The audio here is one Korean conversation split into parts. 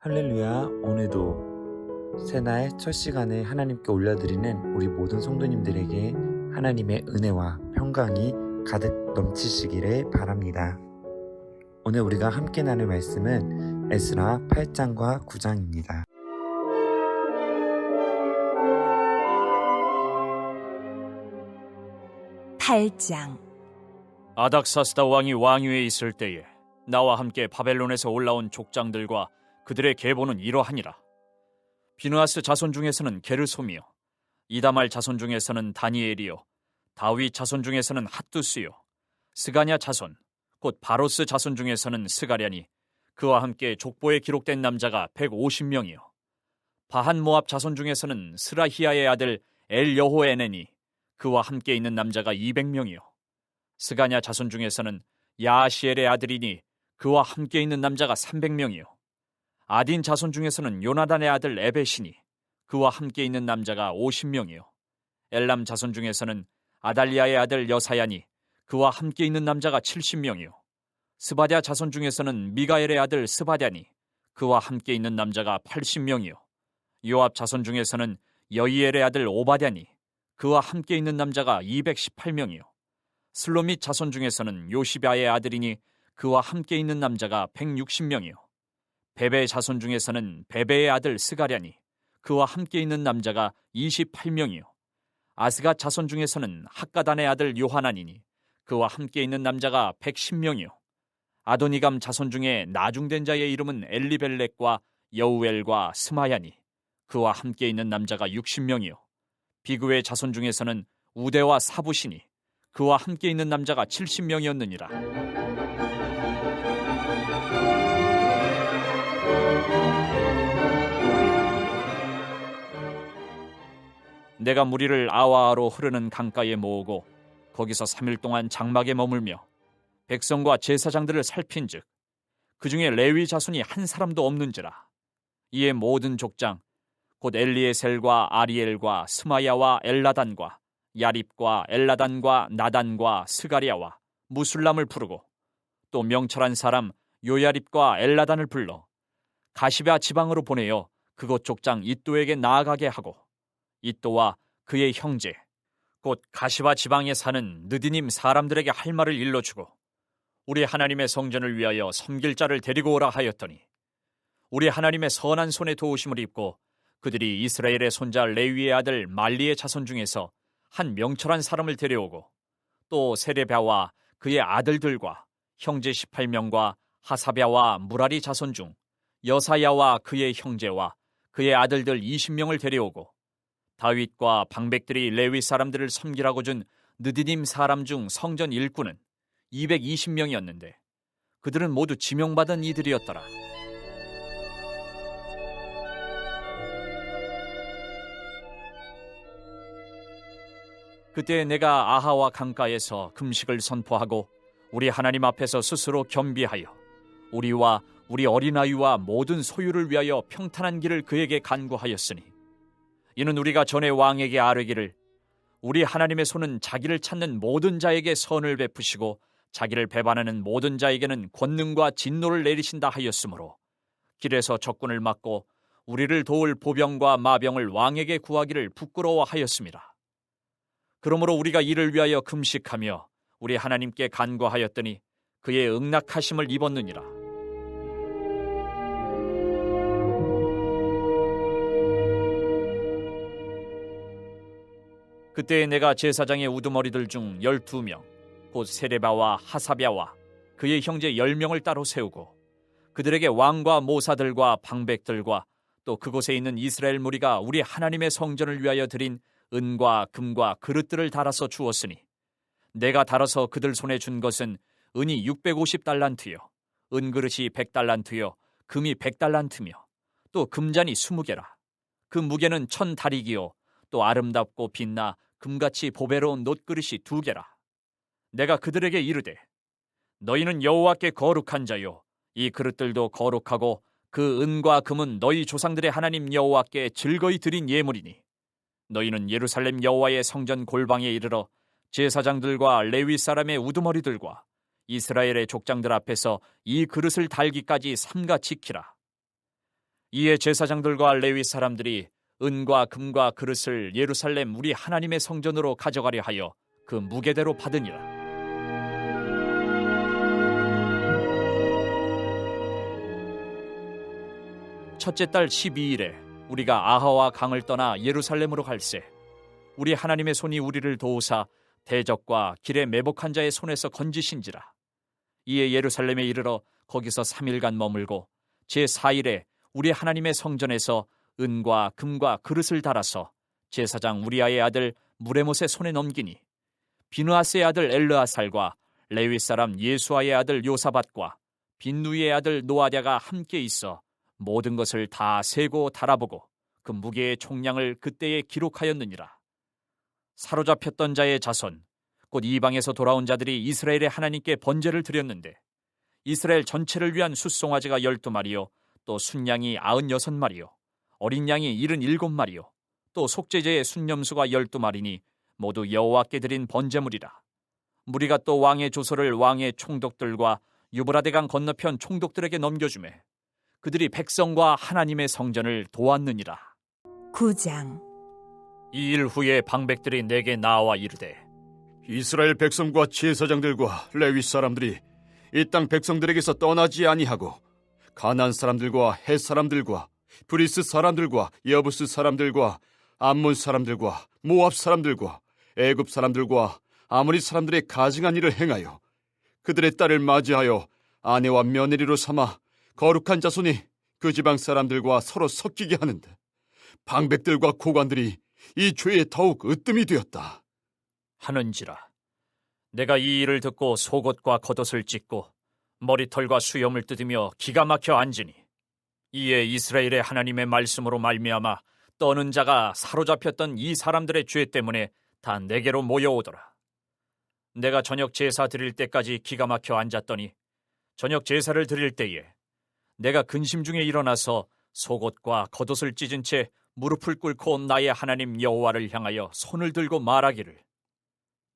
할렐루야. 오늘도 새날 첫 시간에 하나님께 올려드리는 우리 모든 성도님들에게 하나님의 은혜와 평강이 가득 넘치시기를 바랍니다. 오늘 우리가 함께 나눌 말씀은 에스라 8장과 9장입니다. 아닥사스다 왕이 왕위에 있을 때에 나와 함께 바벨론에서 올라온 족장들과 그들의 계보는 이러하니라. 비느하스 자손 중에서는 게르솜이요, 이다말 자손 중에서는 다니엘이요, 다윗 자손 중에서는 핫두스요, 스가냐 자손 곧 바로스 자손 중에서는 스가랴니 그와 함께 족보에 기록된 남자가 150명이요, 바한 모압 자손 중에서는 스라히야의 아들 엘여호에넨이 그와 함께 있는 남자가 200명이요, 스가냐 자손 중에서는 야시엘의 아들이니 그와 함께 있는 남자가 300명이요, 아딘 자손 중에서는 요나단의 아들 에벳이니 그와 함께 있는 남자가 50명이요, 엘람 자손 중에서는 아달리아의 아들 여사야니 그와 함께 있는 남자가 70명이요, 스바랴 자손 중에서는 미가엘의 아들 스바랴니 그와 함께 있는 남자가 80명이요, 요압 자손 중에서는 여이엘의 아들 오바댜니 그와 함께 있는 남자가 218명이요, 슬로밋 자손 중에서는 요시바의 아들이니 그와 함께 있는 남자가 160명이요, 베베 자손 중에서는 베베의 아들 스가랴니 그와 함께 있는 남자가 28명이요, 아스가 자손 중에서는 학가단의 아들 요하나니니 그와 함께 있는 남자가 110명이요, 아도니감 자손 중에 나중된 자의 이름은 엘리벨렉과 여우엘과 스마야니 그와 함께 있는 남자가 60명이요, 비그의 자손 중에서는 우데와 사부시니 그와 함께 있는 남자가 70명이었느니라. 내가 무리를 아와아로 흐르는 강가에 모으고 거기서 3일 동안 장막에 머물며 백성과 제사장들을 살핀즉 그 중에 레위 자손이 한 사람도 없는지라. 이에 모든 족장 곧 엘리에셀과 아리엘과 스마야와 엘라단과 야립과 엘라단과 나단과 스가랴와 무술람을 부르고 또 명철한 사람 요야립과 엘라단을 불러 가시베아 지방으로 보내어 그곳 족장 이또에게 나아가게 하고 이또와 그의 형제 곧 가시바 지방에 사는 느디님 사람들에게 할 말을 일러주고 우리 하나님의 성전을 위하여 섬길 자를 데리고 오라 하였더니 우리 하나님의 선한 손에 도우심을 입고 그들이 이스라엘의 손자 레위의 아들 말리의 자손 중에서 한 명철한 사람을 데려오고 또 세레랴와 그의 아들들과 형제 18명과 하사랴와 무라리 자손 중 여사야와 그의 형제와 그의 아들들 20명을 데려오고 다윗과 방백들이 레위 사람들을 섬기라고 준 느디님 사람 중 성전 일꾼은 220명이었는데 그들은 모두 지명받은 이들이었더라. 그때 내가 아하와 강가에서 금식을 선포하고 우리 하나님 앞에서 스스로 겸비하여 우리와 우리 어린아이와 모든 소유를 위하여 평탄한 길을 그에게 간구하였으니 이는 우리가 전에 왕에게 아뢰기를 우리 하나님의 손은 자기를 찾는 모든 자에게 선을 베푸시고 자기를 배반하는 모든 자에게는 권능과 진노를 내리신다 하였으므로 길에서 적군을 막고 우리를 도울 보병과 마병을 왕에게 구하기를 부끄러워하였습니다. 그러므로 우리가 이를 위하여 금식하며 우리 하나님께 간구하였더니 그의 응낙하심을 입었느니라. 그때 내가 제사장의 우두머리들 중 12명 곧 세레바와 하사랴와 그의 형제 10명을 따로 세우고 그들에게 왕과 모사들과 방백들과 또 그곳에 있는 이스라엘 무리가 우리 하나님의 성전을 위하여 드린 은과 금과 그릇들을 달아서 주었으니 내가 달아서 그들 손에 준 것은 은이 650달란트요 은그릇이 100달란트요 금이 100달란트며 또 금잔이 20개라. 그 무게는 1000다리기요 또 아름답고 빛나 금같이 보배로운 놋그릇이 2개라. 내가 그들에게 이르되 너희는 여호와께 거룩한 자요 이 그릇들도 거룩하고 그 은과 금은 너희 조상들의 하나님 여호와께 즐거이 드린 예물이니 너희는 예루살렘 여호와의 성전 골방에 이르러 제사장들과 레위 사람의 우두머리들과 이스라엘의 족장들 앞에서 이 그릇을 달기까지 삼가 지키라. 이에 제사장들과 레위 사람들이 은과 금과 그릇을 예루살렘 우리 하나님의 성전으로 가져가려 하여 그 무게대로 받으니라. 첫째 달 12일에 우리가 아하와 강을 떠나 예루살렘으로 갈새 우리 하나님의 손이 우리를 도우사 대적과 길에 매복한 자의 손에서 건지신지라. 이에 예루살렘에 이르러 거기서 3일간 머물고 제4일에 우리 하나님의 성전에서 은과 금과 그릇을 달아서 제사장 우리아의 아들 무레못의 손에 넘기니 비느하스의 아들 엘르아살과 레위 사람 예수아의 아들 요사밧과 빈누이의 아들 노아랴가 함께 있어 모든 것을 다 세고 달아보고 그 무게의 총량을 그때에 기록하였느니라. 사로잡혔던 자의 자손 곧 이방에서 돌아온 자들이 이스라엘의 하나님께 번제를 드렸는데 이스라엘 전체를 위한 숫송아지가 12마리요 또 순양이 96마리요 어린 양이 77마리요 또 속죄제의 순념수가 12마리니 모두 여호와께 드린 번제물이라. 무리가 또 왕의 조서를 왕의 총독들과 유브라데강 건너편 총독들에게 넘겨주매 그들이 백성과 하나님의 성전을 도왔느니라. 9장. 이 일 후에 방백들이 내게 나와 이르되 이스라엘 백성과 제사장들과 레위 사람들이 이 땅 백성들에게서 떠나지 아니하고 가나안 사람들과 헷 사람들과 브리스 사람들과 여부스 사람들과 암몬 사람들과 모압 사람들과 애굽 사람들과 아모리 사람들의 가증한 일을 행하여 그들의 딸을 맞이하여 아내와 며느리로 삼아 거룩한 자손이 그 지방 사람들과 서로 섞이게 하는데 방백들과 고관들이 이 죄에 더욱 으뜸이 되었다 하는지라. 내가 이 일을 듣고 속옷과 겉옷을 찢고 머리털과 수염을 뜯으며 기가 막혀 앉으니 이에 이스라엘의 하나님의 말씀으로 말미암아 떠는 자가 사로잡혔던 이 사람들의 죄 때문에 다 내게로 모여오더라. 내가 저녁 제사 드릴 때까지 기가 막혀 앉았더니 저녁 제사를 드릴 때에 내가 근심 중에 일어나서 속옷과 겉옷을 찢은 채 무릎을 꿇고 나의 하나님 여호와를 향하여 손을 들고 말하기를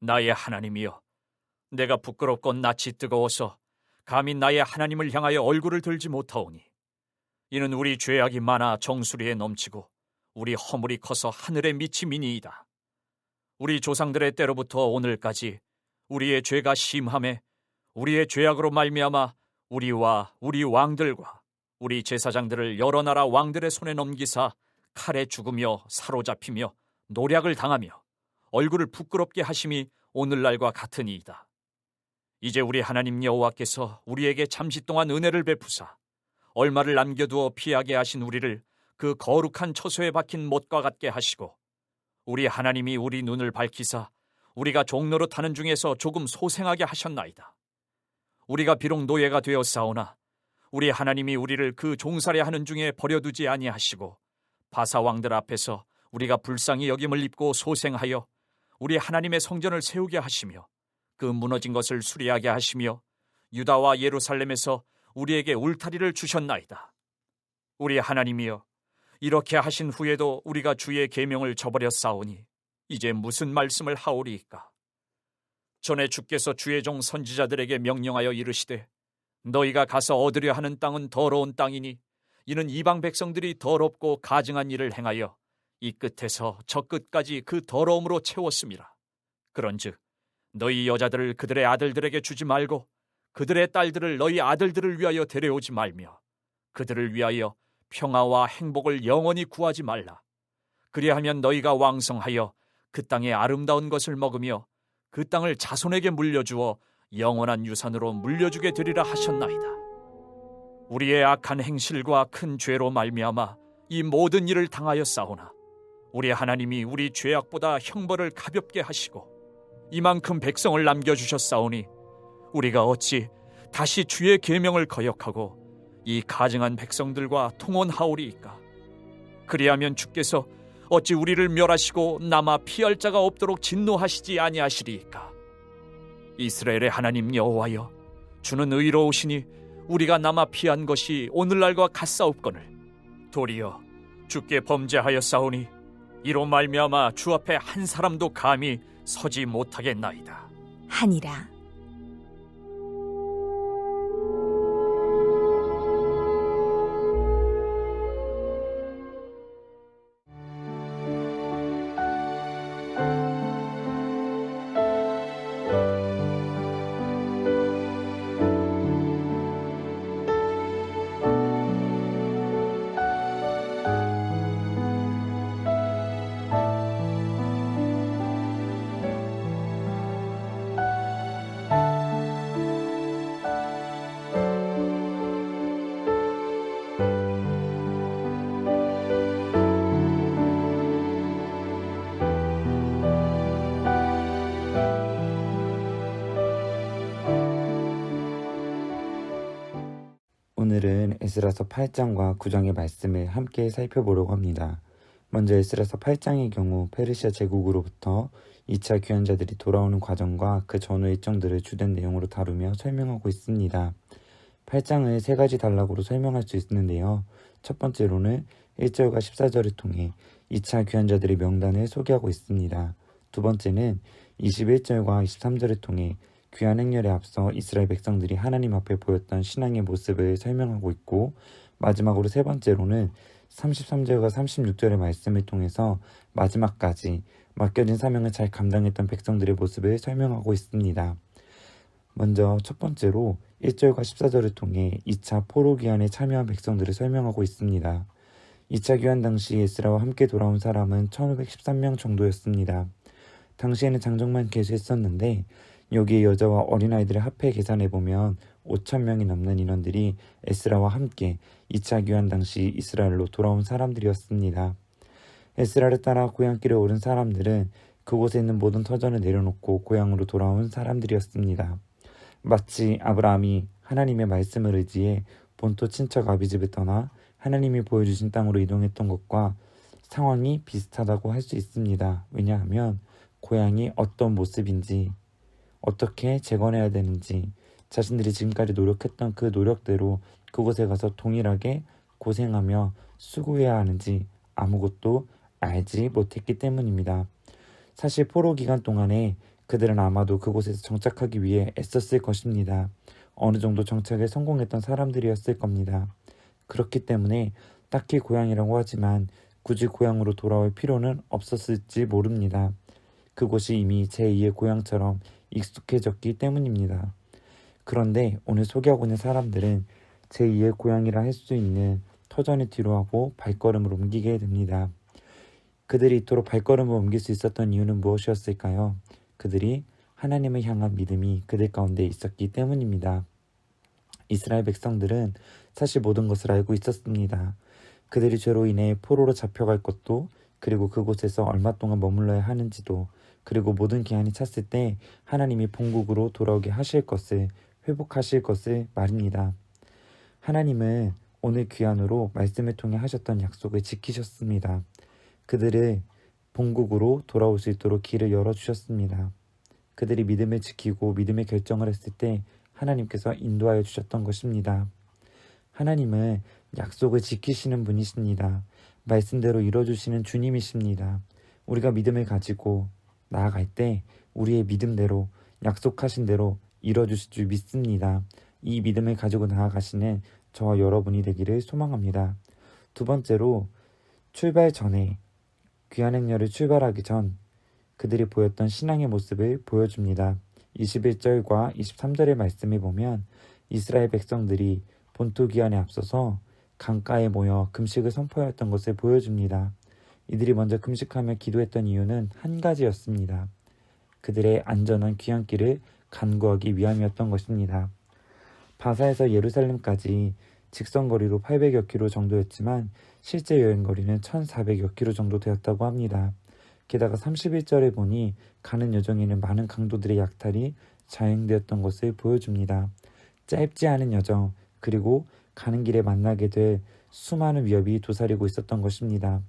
나의 하나님이여 내가 부끄럽고 낯이 뜨거워서 감히 나의 하나님을 향하여 얼굴을 들지 못하오니 이는 우리 죄악이 많아 정수리에 넘치고 우리 허물이 커서 하늘에 미치미니이다. 우리 조상들의 때로부터 오늘까지 우리의 죄가 심함에 우리의 죄악으로 말미암아 우리와 우리 왕들과 우리 제사장들을 여러 나라 왕들의 손에 넘기사 칼에 죽으며 사로잡히며 노략을 당하며 얼굴을 부끄럽게 하심이 오늘날과 같으니이다. 이제 우리 하나님 여호와께서 우리에게 잠시 동안 은혜를 베푸사 얼마를 남겨두어 피하게 하신 우리를 그 거룩한 처소에 박힌 못과 같게 하시고 우리 하나님이 우리 눈을 밝히사 우리가 종노릇 하는 중에서 조금 소생하게 하셨나이다. 우리가 비록 노예가 되었사오나 우리 하나님이 우리를 그 종살이 하는 중에 버려두지 아니하시고 바사 왕들 앞에서 우리가 불쌍히 여김을 입고 소생하여 우리 하나님의 성전을 세우게 하시며 그 무너진 것을 수리하게 하시며 유다와 예루살렘에서 우리에게 울타리를 주셨나이다. 우리 하나님이여 이렇게 하신 후에도 우리가 주의 계명을 저버렸사오니 이제 무슨 말씀을 하오리이까. 전에 주께서 주의 종 선지자들에게 명령하여 이르시되 너희가 가서 얻으려 하는 땅은 더러운 땅이니 이는 이방 백성들이 더럽고 가증한 일을 행하여 이 끝에서 저 끝까지 그 더러움으로 채웠음이라. 그런즉 너희 여자들을 그들의 아들들에게 주지 말고 그들의 딸들을 너희 아들들을 위하여 데려오지 말며 그들을 위하여 평화와 행복을 영원히 구하지 말라. 그리하면 너희가 왕성하여 그 땅의 아름다운 것을 먹으며 그 땅을 자손에게 물려주어 영원한 유산으로 물려주게 되리라 하셨나이다. 우리의 악한 행실과 큰 죄로 말미암아 이 모든 일을 당하였사오나 우리 하나님이 우리 죄악보다 형벌을 가볍게 하시고 이만큼 백성을 남겨주셨사오니 우리가 어찌 다시 주의 계명을 거역하고 이 가증한 백성들과 통혼하오리이까. 그리하면 주께서 어찌 우리를 멸하시고 남아 피할 자가 없도록 진노하시지 아니하시리이까. 이스라엘의 하나님 여호와여 주는 의로우시니 우리가 남아 피한 것이 오늘날과 같사옵거늘 도리어 주께 범죄하였사오니 이로 말미암아 주 앞에 한 사람도 감히 서지 못하겠나이다 하니라. 에스라서 8장과 9장의 말씀을 함께 살펴보려고 합니다. 먼저 에스라서 8장의 경우 페르시아 제국으로부터 2차 귀환자들이 돌아오는 과정과 그 전후 일정들을 주된 내용으로 다루며 설명하고 있습니다. 8장을 세 가지 단락으로 설명할 수 있는데요. 첫 번째로는 1절과 14절을 통해 2차 귀환자들의 명단을 소개하고 있습니다. 두 번째는 21절과 23절을 통해 귀환 행렬에 앞서 이스라엘 백성들이 하나님 앞에 보였던 신앙의 모습을 설명하고 있고, 마지막으로 세 번째로는 33절과 36절의 말씀을 통해서 마지막까지 맡겨진 사명을 잘 감당했던 백성들의 모습을 설명하고 있습니다. 먼저 첫 번째로 1절과 14절을 통해 2차 포로 귀환에 참여한 백성들을 설명하고 있습니다. 2차 귀환 당시 에스라와 함께 돌아온 사람은 1513명 정도였습니다. 당시에는 장정만 계수했었는데 여기에 여자와 어린아이들을 합해 계산해보면 5,000명이 넘는 인원들이 에스라와 함께 2차 귀환 당시 이스라엘로 돌아온 사람들이었습니다. 에스라를 따라 고향길에 오른 사람들은 그곳에 있는 모든 터전을 내려놓고 고향으로 돌아온 사람들이었습니다. 마치 아브라함이 하나님의 말씀을 의지해 본토 친척 아비집을 떠나 하나님이 보여주신 땅으로 이동했던 것과 상황이 비슷하다고 할 수 있습니다. 왜냐하면 고향이 어떤 모습인지, 어떻게 재건해야 되는지, 자신들이 지금까지 노력했던 그 노력대로 그곳에 가서 동일하게 고생하며 수고해야 하는지 아무것도 알지 못했기 때문입니다. 사실 포로 기간 동안에 그들은 아마도 그곳에서 정착하기 위해 애썼을 것입니다. 어느 정도 정착에 성공했던 사람들이었을 겁니다. 그렇기 때문에 딱히 고향이라고 하지만 굳이 고향으로 돌아올 필요는 없었을지 모릅니다. 그곳이 이미 제2의 고향처럼 익숙해졌기 때문입니다. 그런데 오늘 소개하고 있는 사람들은 제2의 고향이라 할 수 있는 터전을 뒤로하고 발걸음을 옮기게 됩니다. 그들이 이토록 발걸음을 옮길 수 있었던 이유는 무엇이었을까요? 그들이 하나님을 향한 믿음이 그들 가운데 있었기 때문입니다. 이스라엘 백성들은 사실 모든 것을 알고 있었습니다. 그들이 죄로 인해 포로로 잡혀갈 것도, 그리고 그곳에서 얼마 동안 머물러야 하는지도, 그리고 모든 기한이 찼을 때 하나님이 본국으로 돌아오게 하실 것을, 회복하실 것을 말입니다. 하나님은 오늘 귀환으로 말씀을 통해 하셨던 약속을 지키셨습니다. 그들을 본국으로 돌아올 수 있도록 길을 열어주셨습니다. 그들이 믿음을 지키고 믿음의 결정을 했을 때 하나님께서 인도하여 주셨던 것입니다. 하나님은 약속을 지키시는 분이십니다. 말씀대로 이뤄주시는 주님이십니다. 우리가 믿음을 가지고 나아갈 때 우리의 믿음대로, 약속하신 대로 이뤄주실 줄 믿습니다. 이 믿음을 가지고 나아가시는 저와 여러분이 되기를 소망합니다. 두 번째로, 출발 전에, 귀환 행렬을 출발하기 전 그들이 보였던 신앙의 모습을 보여줍니다. 21절과 23절의 말씀을 보면 이스라엘 백성들이 본토 귀환에 앞서서 강가에 모여 금식을 선포하였던 것을 보여줍니다. 이들이 먼저 금식하며 기도했던 이유는 한 가지였습니다. 그들의 안전한 귀환길을 간구하기 위함이었던 것입니다. 바사에서 예루살렘까지 직선거리로 800여 킬로 정도였지만 실제 여행거리는 1400여 킬로 정도 되었다고 합니다. 게다가 31절에 보니 가는 여정에는 많은 강도들의 약탈이 자행되었던 것을 보여줍니다. 짧지 않은 여정, 그리고 가는 길에 만나게 될 수많은 위협이 도사리고 있었던 것입니다.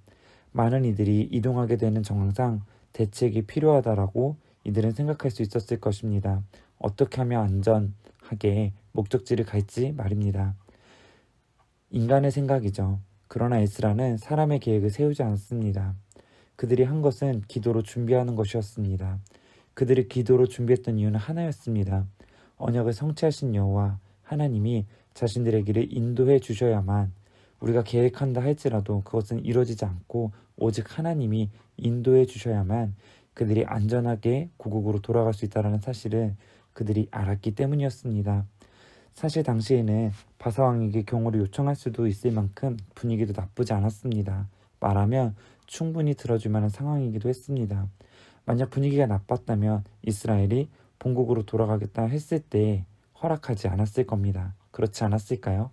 많은 이들이 이동하게 되는 정황상 대책이 필요하다라고 이들은 생각할 수 있었을 것입니다. 어떻게 하면 안전하게 목적지를 갈지 말입니다. 인간의 생각이죠. 그러나 에스라는 사람의 계획을 세우지 않습니다. 그들이 한 것은 기도로 준비하는 것이었습니다. 그들이 기도로 준비했던 이유는 하나였습니다. 언약을 성취하신 여호와 하나님이 자신들의 길을 인도해 주셔야만, 우리가 계획한다 할지라도 그것은 이루어지지 않고 오직 하나님이 인도해 주셔야만 그들이 안전하게 고국으로 돌아갈 수 있다는 사실을 그들이 알았기 때문이었습니다. 사실 당시에는 바사왕에게 경호를 요청할 수도 있을 만큼 분위기도 나쁘지 않았습니다. 말하면 충분히 들어줄 만한 상황이기도 했습니다. 만약 분위기가 나빴다면 이스라엘이 본국으로 돌아가겠다 했을 때 허락하지 않았을 겁니다. 그렇지 않았을까요?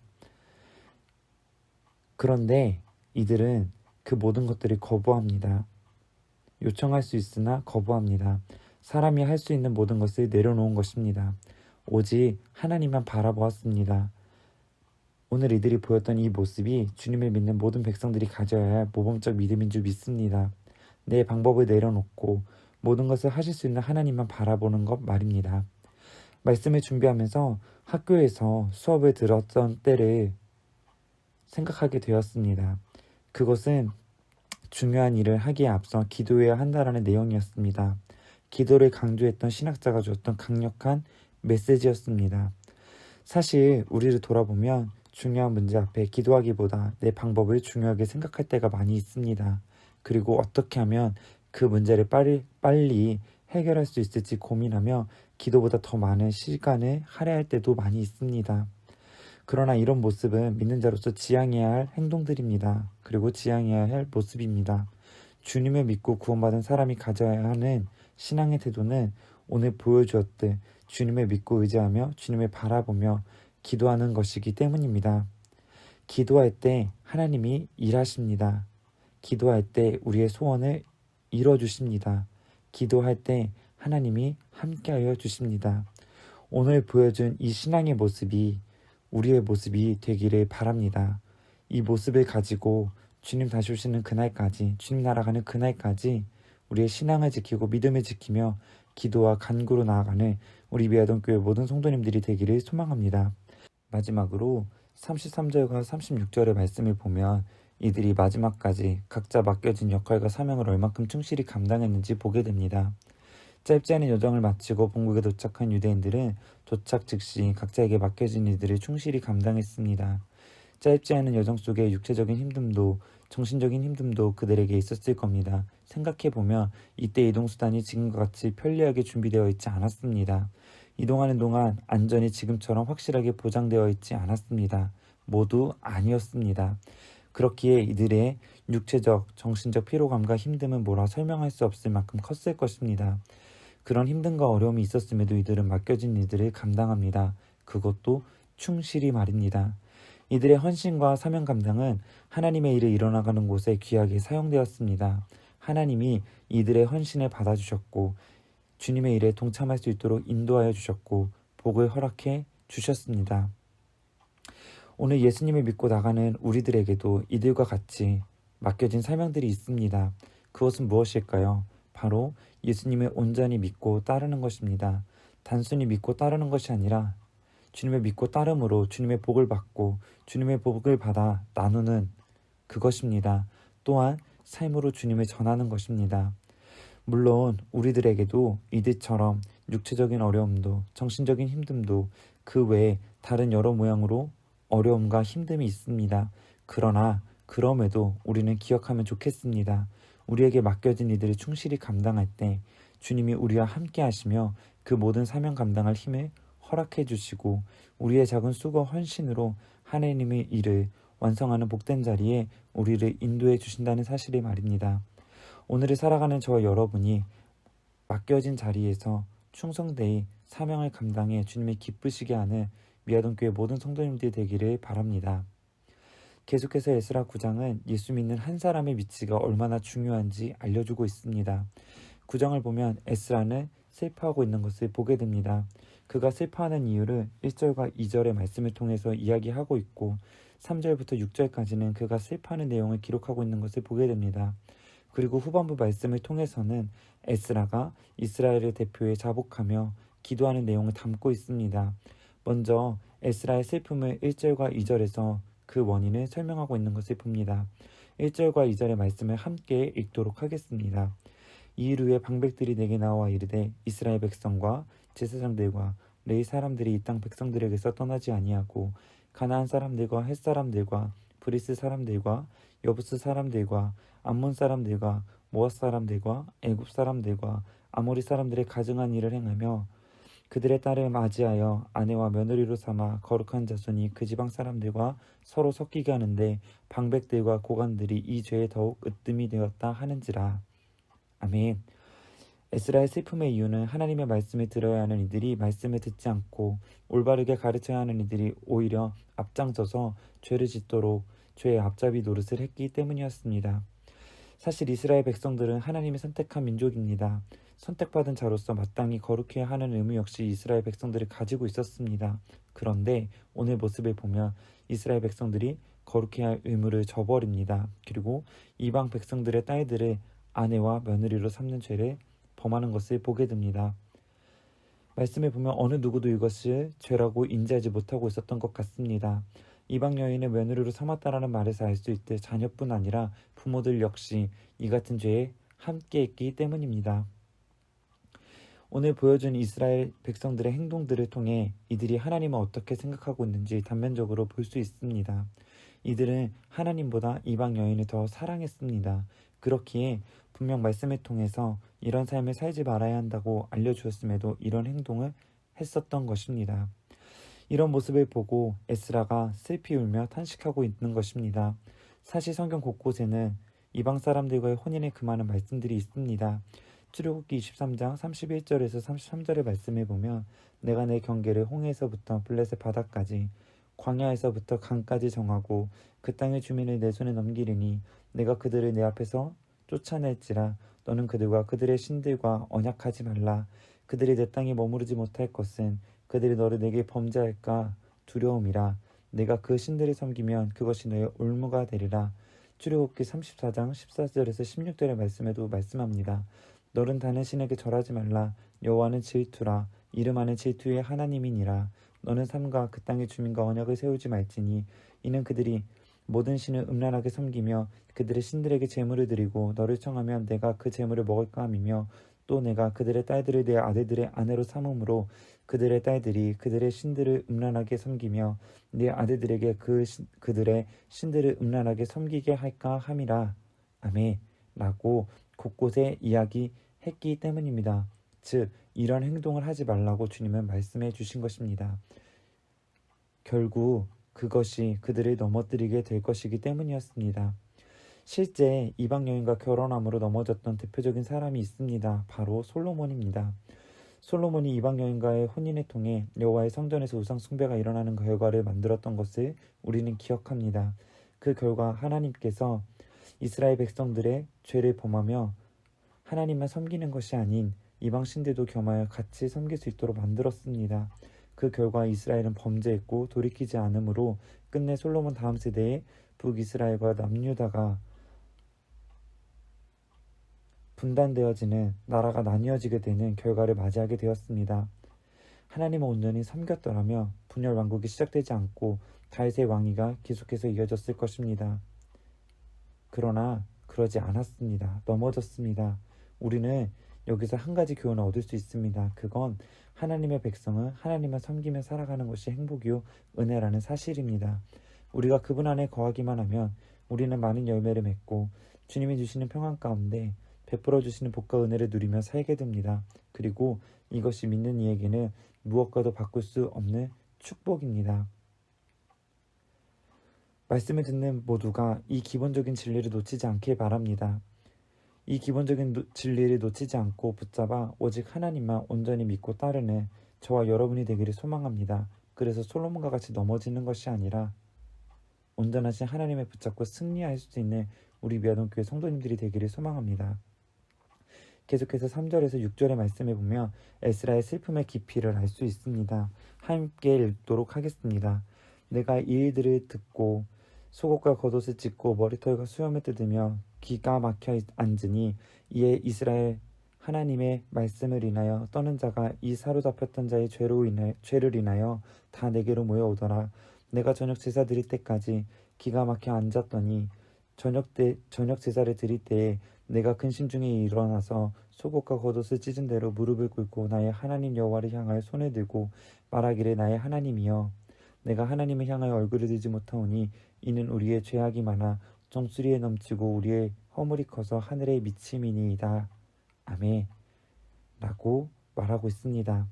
그런데 이들은 그 모든 것들을 거부합니다. 요청할 수 있으나 거부합니다. 사람이 할 수 있는 모든 것을 내려놓은 것입니다. 오직 하나님만 바라보았습니다. 오늘 이들이 보였던 이 모습이 주님을 믿는 모든 백성들이 가져야 할 모범적 믿음인 줄 믿습니다. 내 방법을 내려놓고 모든 것을 하실 수 있는 하나님만 바라보는 것 말입니다. 말씀을 준비하면서 학교에서 수업을 들었던 때를 생각하게 되었습니다. 그것은 중요한 일을 하기에 앞서 기도해야 한다라는 내용이었습니다. 기도를 강조했던 신학자가 주었던 강력한 메시지였습니다. 사실 우리를 돌아보면 중요한 문제 앞에 기도하기보다 내 방법을 중요하게 생각할 때가 많이 있습니다. 그리고 어떻게 하면 그 문제를 빨리 해결할 수 있을지 고민하며 기도보다 더 많은 시간을 할애할 때도 많이 있습니다. 그러나 이런 모습은 믿는 자로서 지향해야 할 행동들입니다. 그리고 지향해야 할 모습입니다. 주님을 믿고 구원받은 사람이 가져야 하는 신앙의 태도는 오늘 보여주었듯 주님을 믿고 의지하며 주님을 바라보며 기도하는 것이기 때문입니다. 기도할 때 하나님이 일하십니다. 기도할 때 우리의 소원을 이뤄주십니다. 기도할 때 하나님이 함께하여 주십니다. 오늘 보여준 이 신앙의 모습이 우리의 모습이 되기를 바랍니다. 이 모습을 가지고 주님 다시 오시는 그날까지, 주님 날아가는 그날까지 우리의 신앙을 지키고 믿음을 지키며 기도와 간구로 나아가는 우리 미아동교회 모든 성도님들이 되기를 소망합니다. 마지막으로 33절과 36절의 말씀을 보면 이들이 마지막까지 각자 맡겨진 역할과 사명을 얼만큼 충실히 감당했는지 보게 됩니다. 짧지 않은 여정을 마치고 본국에 도착한 유대인들은 도착 즉시 각자에게 맡겨진 일들을 충실히 감당했습니다. 짧지 않은 여정 속에 육체적인 힘듦도 정신적인 힘듦도 그들에게 있었을 겁니다. 생각해보면 이때 이동수단이 지금과 같이 편리하게 준비되어 있지 않았습니다. 이동하는 동안 안전이 지금처럼 확실하게 보장되어 있지 않았습니다. 모두 아니었습니다. 그렇기에 이들의 육체적, 정신적 피로감과 힘듦은 뭐라 설명할 수 없을 만큼 컸을 것입니다. 그런 힘듦과 어려움이 있었음에도 이들은 맡겨진 일들을 감당합니다. 그것도 충실히 말입니다. 이들의 헌신과 사명 감당은 하나님의 일을 이뤄나가는 곳에 귀하게 사용되었습니다. 하나님이 이들의 헌신을 받아주셨고 주님의 일에 동참할 수 있도록 인도하여 주셨고 복을 허락해 주셨습니다. 오늘 예수님을 믿고 나가는 우리들에게도 이들과 같이 맡겨진 사명들이 있습니다. 그것은 무엇일까요? 바로 예수님을 온전히 믿고 따르는 것입니다. 단순히 믿고 따르는 것이 아니라 주님을 믿고 따름으로 주님의 복을 받고 주님의 복을 받아 나누는 그것입니다. 또한 삶으로 주님을 전하는 것입니다. 물론 우리들에게도 이들처럼 육체적인 어려움도 정신적인 힘듦도 그 외에 다른 여러 모양으로 어려움과 힘듦이 있습니다. 그러나 그럼에도 우리는 기억하면 좋겠습니다. 우리에게 맡겨진 이들을 충실히 감당할 때 주님이 우리와 함께 하시며 그 모든 사명 감당할 힘을 허락해 주시고 우리의 작은 수고 헌신으로 하나님의 일을 완성하는 복된 자리에 우리를 인도해 주신다는 사실이 말입니다. 오늘을 살아가는 저와 여러분이 맡겨진 자리에서 충성되이 사명을 감당해 주님이 기쁘시게 하는 미아동교회 모든 성도님들이 되기를 바랍니다. 계속해서 에스라 9장은 예수 믿는 한 사람의 위치가 얼마나 중요한지 알려주고 있습니다. 9장을 보면 에스라는 슬퍼하고 있는 것을 보게 됩니다. 그가 슬퍼하는 이유를 1절과 2절의 말씀을 통해서 이야기하고 있고 3절부터 6절까지는 그가 슬퍼하는 내용을 기록하고 있는 것을 보게 됩니다. 그리고 후반부 말씀을 통해서는 에스라가 이스라엘을 대표해 자복하며 기도하는 내용을 담고 있습니다. 먼저 에스라의 슬픔을 1절과 2절에서 그 원인을 설명하고 있는 것을 봅니다. 1절과 2절의 말씀을 함께 읽도록 하겠습니다. 이일 후에 방백들이 내게 나와 이르되 이스라엘 백성과 제사장들과 레위 사람들이 이 땅 백성들에게서 떠나지 아니하고 가나안 사람들과 헷 사람들과 브리스 사람들과 여부스 사람들과 암몬 사람들과 모압 사람들과 애굽 사람들과 아모리 사람들의 가증한 일을 행하며 그들의 딸을 맞이하여 아내와 며느리로 삼아 거룩한 자손이 그 지방 사람들과 서로 섞이게 하는데 방백들과 고관들이 이 죄에 더욱 으뜸이 되었다 하는지라. 아멘. 에스라의 슬픔의 이유는 하나님의 말씀을 들어야 하는 이들이 말씀을 듣지 않고 올바르게 가르쳐야 하는 이들이 오히려 앞장서서 죄를 짓도록 죄의 앞잡이 노릇을 했기 때문이었습니다. 사실 이스라엘 백성들은 하나님이 선택한 민족입니다. 선택받은 자로서 마땅히 거룩해야 하는 의무 역시 이스라엘 백성들이 가지고 있었습니다. 그런데 오늘 모습을 보면 이스라엘 백성들이 거룩해야 할 의무를 저버립니다. 그리고 이방 백성들의 딸들을 아내와 며느리로 삼는 죄를 범하는 것을 보게 됩니다. 말씀을 보면 어느 누구도 이것을 죄라고 인지하지 못하고 있었던 것 같습니다. 이방 여인을 며느리로 삼았다라는 말에서 알 수 있듯 자녀뿐 아니라 부모들 역시 이 같은 죄에 함께했기 때문입니다. 오늘 보여준 이스라엘 백성들의 행동들을 통해 이들이 하나님을 어떻게 생각하고 있는지 단면적으로 볼 수 있습니다. 이들은 하나님보다 이방 여인을 더 사랑했습니다. 그렇기에 분명 말씀을 통해서 이런 삶을 살지 말아야 한다고 알려주었음에도 이런 행동을 했었던 것입니다. 이런 모습을 보고 에스라가 슬피 울며 탄식하고 있는 것입니다. 사실 성경 곳곳에는 이방 사람들과의 혼인을 금하는 말씀들이 있습니다. 출애굽기 23장 31절에서 33절의 말씀을 보면 내가 내 경계를 홍해에서부터 블레셋 바다까지 광야에서부터 강까지 정하고 그 땅의 주민을 내 손에 넘기리니 내가 그들을 내 앞에서 쫓아낼지라 너는 그들과 그들의 신들과 언약하지 말라. 그들이 내 땅에 머무르지 못할 것은 그들이 너를 내게 범죄할까 두려움이라. 내가 그 신들을 섬기면 그것이 너의 올무가 되리라. 출애굽기 34장 14절에서 16절의 말씀에도 말씀합니다. 너는 다른 신에게 절하지 말라. 여호와는 질투라. 이름 안에 질투의 하나님이니라. 너는 삼가 그 땅의 주민과 언약을 세우지 말지니 이는 그들이 모든 신을 음란하게 섬기며 그들의 신들에게 제물을 드리고 너를 청하면 내가 그 제물을 먹을까 함이며 또 내가 그들의 딸들을 내 아들들의 아내로 삼음으로 그들의 딸들이 그들의 신들을 음란하게 섬기며 네 아들들에게 그들의 신들을 음란하게 섬기게 할까 함이라. 아멘. 라고 곳곳에 이야기했기 때문입니다. 즉 이런 행동을 하지 말라고 주님은 말씀해 주신 것입니다. 결국 그것이 그들을 넘어뜨리게 될 것이기 때문이었습니다. 실제 이방 여인과 결혼함으로 넘어졌던 대표적인 사람이 있습니다. 바로 솔로몬입니다. 솔로몬이 이방 여인과의 혼인을 통해 여호와의 성전에서 우상 숭배가 일어나는 결과를 만들었던 것을 우리는 기억합니다. 그 결과 하나님께서 이스라엘 백성들의 죄를 범하며 하나님만 섬기는 것이 아닌 이방 신들도 겸하여 같이 섬길 수 있도록 만들었습니다. 그 결과 이스라엘은 범죄했고 돌이키지 않으므로 끝내 솔로몬 다음 세대의 북이스라엘과 남유다가 분단되어지는 나라가 나뉘어지게 되는 결과를 맞이하게 되었습니다. 하나님을 온전히 섬겼더라면 분열 왕국이 시작되지 않고 다윗의 왕위가 계속해서 이어졌을 것입니다. 그러나 그러지 않았습니다. 넘어졌습니다. 우리는 여기서 한 가지 교훈을 얻을 수 있습니다. 그건 하나님의 백성은 하나님을 섬기며 살아가는 것이 행복이요 은혜라는 사실입니다. 우리가 그분 안에 거하기만 하면 우리는 많은 열매를 맺고 주님이 주시는 평안 가운데 베풀어 주시는 복과 은혜를 누리며 살게 됩니다. 그리고 이것이 믿는 이에게는 무엇과도 바꿀 수 없는 축복입니다. 말씀을 듣는 모두가 이 기본적인 진리를 놓치지 않길 바랍니다. 이 기본적인 진리를 놓치지 않고 붙잡아 오직 하나님만 온전히 믿고 따르는 저와 여러분이 되기를 소망합니다. 그래서 솔로몬과 같이 넘어지는 것이 아니라 온전하신 하나님을 붙잡고 승리할 수 있는 우리 미아동교회 성도님들이 되기를 소망합니다. 계속해서 3절에서 6절의 말씀을 보면 에스라의 슬픔의 깊이를 알 수 있습니다. 함께 읽도록 하겠습니다. 내가 이 일들을 듣고 속옷과 겉옷을 찢고 머리털과 수염을 뜯으며 기가 막혀 앉으니 이에 이스라엘 하나님의 말씀을 인하여 떠는 자가 이 사로잡혔던 자의 죄를 인하여 다 내게로 모여오더라. 내가 저녁 제사 드릴 때까지 기가 막혀 앉았더니 저녁 제사를 드릴 때에 내가 근심 중에 일어나서 속옷과 겉옷을 찢은 대로 무릎을 꿇고 나의 하나님 여호와를 향하여 손을 들고 말하기를 나의 하나님이여 내가 하나님을 향하여 얼굴을 들지 못하오니 이는 우리의 죄악이 많아 정수리에 넘치고 우리의 허물이 커서 하늘에 미침이니이다. 아멘. 라고 말하고 있습니다.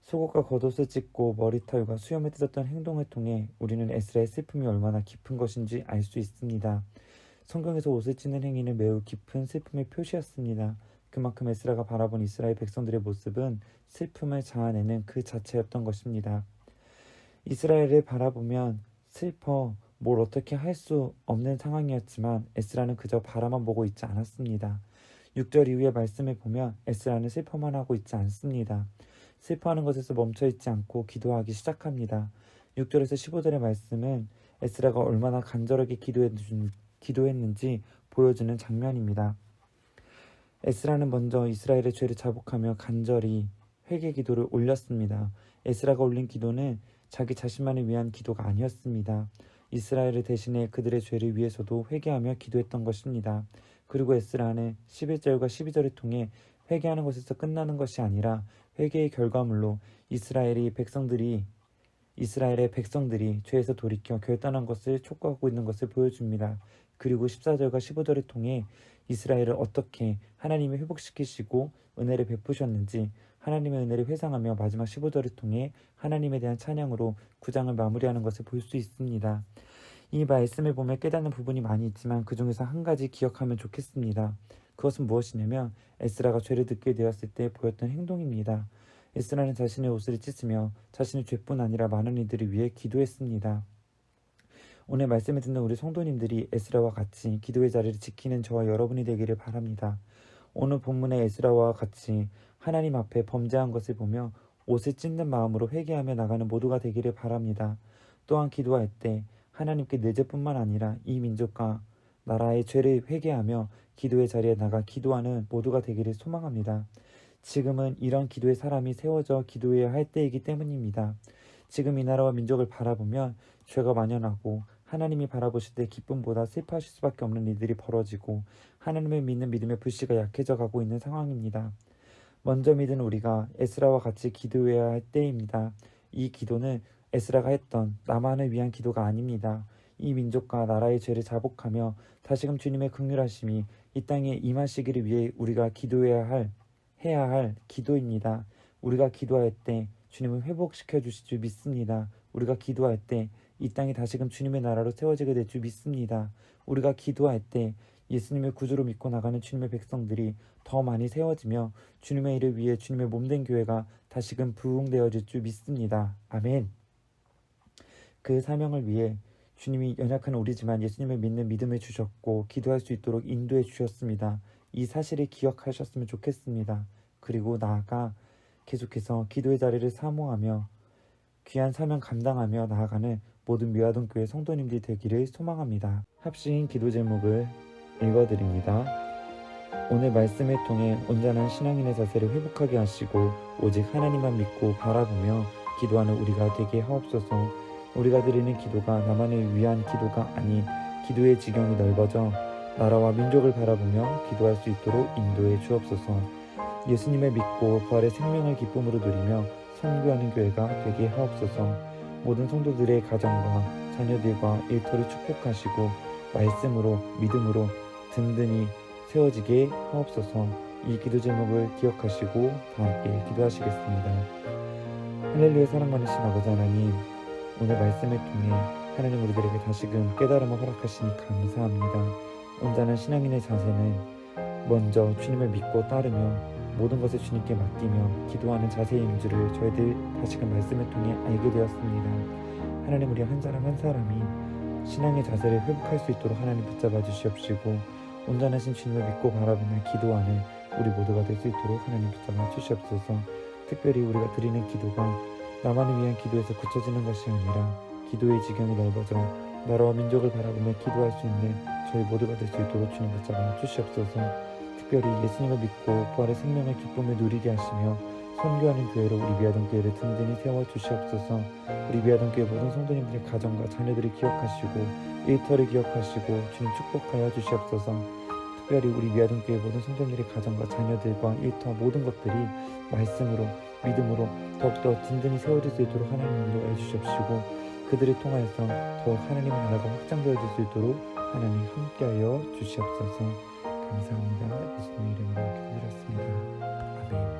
속옷과 겉옷을 찢고 머리털과 수염을 뜯었던 행동을 통해 우리는 에스라의 슬픔이 얼마나 깊은 것인지 알 수 있습니다. 성경에서 옷을 찢는 행위는 매우 깊은 슬픔의 표시였습니다. 그만큼 에스라가 바라본 이스라엘 백성들의 모습은 슬픔을 자아내는 그 자체였던 것입니다. 이스라엘을 바라보면 슬퍼 뭘 어떻게 할 수 없는 상황이었지만 에스라는 그저 바라만 보고 있지 않았습니다. 6절 이후의 말씀을 보면 에스라는 슬퍼만 하고 있지 않습니다. 슬퍼하는 것에서 멈춰 있지 않고 기도하기 시작합니다. 6절에서 15절의 말씀은 에스라가 얼마나 간절하게 기도했는지 보여주는 장면입니다. 에스라는 먼저 이스라엘의 죄를 자복하며 간절히 회개 기도를 올렸습니다. 에스라가 올린 기도는 자기 자신만을 위한 기도가 아니었습니다. 이스라엘을 대신해 그들의 죄를 위해서도 회개하며 기도했던 것입니다. 그리고 에스라는 11절과 12절을 통해 회개하는 것에서 끝나는 것이 아니라 회개의 결과물로 이스라엘의 백성들이 죄에서 돌이켜 결단한 것을 촉구하고 있는 것을 보여줍니다. 그리고 14절과 15절을 통해 이스라엘을 어떻게 하나님이 회복시키시고 은혜를 베푸셨는지 하나님의 은혜를 회상하며 마지막 15절을 통해 하나님에 대한 찬양으로 9장을 마무리하는 것을 볼 수 있습니다. 이 말씀을 보면 깨닫는 부분이 많이 있지만 그 중에서 한 가지 기억하면 좋겠습니다. 그것은 무엇이냐면 에스라가 죄를 듣게 되었을 때 보였던 행동입니다. 에스라는 자신의 옷을 찢으며 자신의 죄뿐 아니라 많은 이들을 위해 기도했습니다. 오늘 말씀을 듣는 우리 성도님들이 에스라와 같이 기도의 자리를 지키는 저와 여러분이 되기를 바랍니다. 오늘 본문의 에스라와 같이 하나님 앞에 범죄한 것을 보며 옷을 찢는 마음으로 회개하며 나가는 모두가 되기를 바랍니다. 또한 기도할 때 하나님께 내 죄뿐만 아니라 이 민족과 나라의 죄를 회개하며 기도의 자리에 나가 기도하는 모두가 되기를 소망합니다. 지금은 이런 기도의 사람이 세워져 기도해야 할 때이기 때문입니다. 지금 이 나라와 민족을 바라보면 죄가 만연하고 하나님이 바라보실 때 기쁨보다 슬퍼하실 수밖에 없는 일들이 벌어지고 하나님을 믿는 믿음의 불씨가 약해져 가고 있는 상황입니다. 먼저 믿은 우리가 에스라와 같이 기도해야 할 때입니다. 이 기도는 에스라가 했던 나만을 위한 기도가 아닙니다. 이 민족과 나라의 죄를 자복하며 다시금 주님의 긍휼하심이 이 땅에 임하시기를 위해 우리가 해야 할 기도입니다. 우리가 기도할 때 주님은 회복시켜 주실 줄 믿습니다. 우리가 기도할 때 이 땅이 다시금 주님의 나라로 세워지게 될 줄 믿습니다. 우리가 기도할 때 예수님의 구주로 믿고 나가는 주님의 백성들이 더 많이 세워지며 주님의 일을 위해 주님의 몸된 교회가 다시금 부흥되어질 줄 믿습니다. 아멘. 그 사명을 위해 주님이 연약한 우리지만 예수님을 믿는 믿음을 주셨고 기도할 수 있도록 인도해 주셨습니다. 이 사실을 기억하셨으면 좋겠습니다. 그리고 나아가 계속해서 기도의 자리를 사모하며 귀한 사명 감당하며 나아가는 모든 미화동교회 성도님들이 되기를 소망합니다. 합심 기도 제목을 읽어드립니다. 오늘 말씀을 통해 온전한 신앙인의 자세를 회복하게 하시고 오직 하나님만 믿고 바라보며 기도하는 우리가 되게 하옵소서. 우리가 드리는 기도가 나만을 위한 기도가 아닌 기도의 지경이 넓어져 나라와 민족을 바라보며 기도할 수 있도록 인도해 주옵소서. 예수님을 믿고 부활의 생명을 기쁨으로 누리며 선교하는 교회가 되게 하옵소서. 모든 성도들의 가정과 자녀들과 일터를 축복하시고 말씀으로 믿음으로 든든히 세워지게 하옵소서. 이 기도 제목을 기억하시고 다 함께 기도하시겠습니다. 할렐루야. 사랑 많으신 아버지 하나님, 오늘 말씀을 통해 하나님 우리들에게 다시금 깨달음을 허락하시니 감사합니다. 온전한 신앙인의 자세는 먼저 주님을 믿고 따르며 모든 것을 주님께 맡기며 기도하는 자세인 줄을 저희들 다시금 말씀을 통해 알게 되었습니다. 하나님, 우리 한 사람 한 사람이 신앙의 자세를 회복할 수 있도록 하나님 붙잡아 주시옵시고 온전하신 주님을 믿고 바라보며 기도하는 우리 모두가 될 수 있도록 하나님 붙잡아 주시옵소서. 특별히 우리가 드리는 기도가 나만을 위한 기도에서 그쳐지는 것이 아니라 기도의 지경이 넓어져 나라와 민족을 바라보며 기도할 수 있는 저희 모두가 될 수 있도록 주님 붙잡아 주시옵소서. 특별히 예수님을 믿고 부활의 생명의 기쁨을 누리게 하시며 선교하는 교회로 우리 미아동교회를 든든히 세워주시옵소서. 우리 미아동교회 모든 성도님들의 가정과 자녀들을 기억하시고 일터를 기억하시고 주님 축복하여 주시옵소서. 특별히 우리 미아동교회 모든 성도님들의 가정과 자녀들과 일터 모든 것들이 말씀으로 믿음으로 더욱더 든든히 세워질 수 있도록 하나님 인도해 주시옵시고 그들을 통하여서 더욱 하나님의 나라가 확장되어질 수 있도록 하나님 함께하여 주시옵소서. 감사합니다. 예수님의 이름으로 기도드렸습니다. 아멘.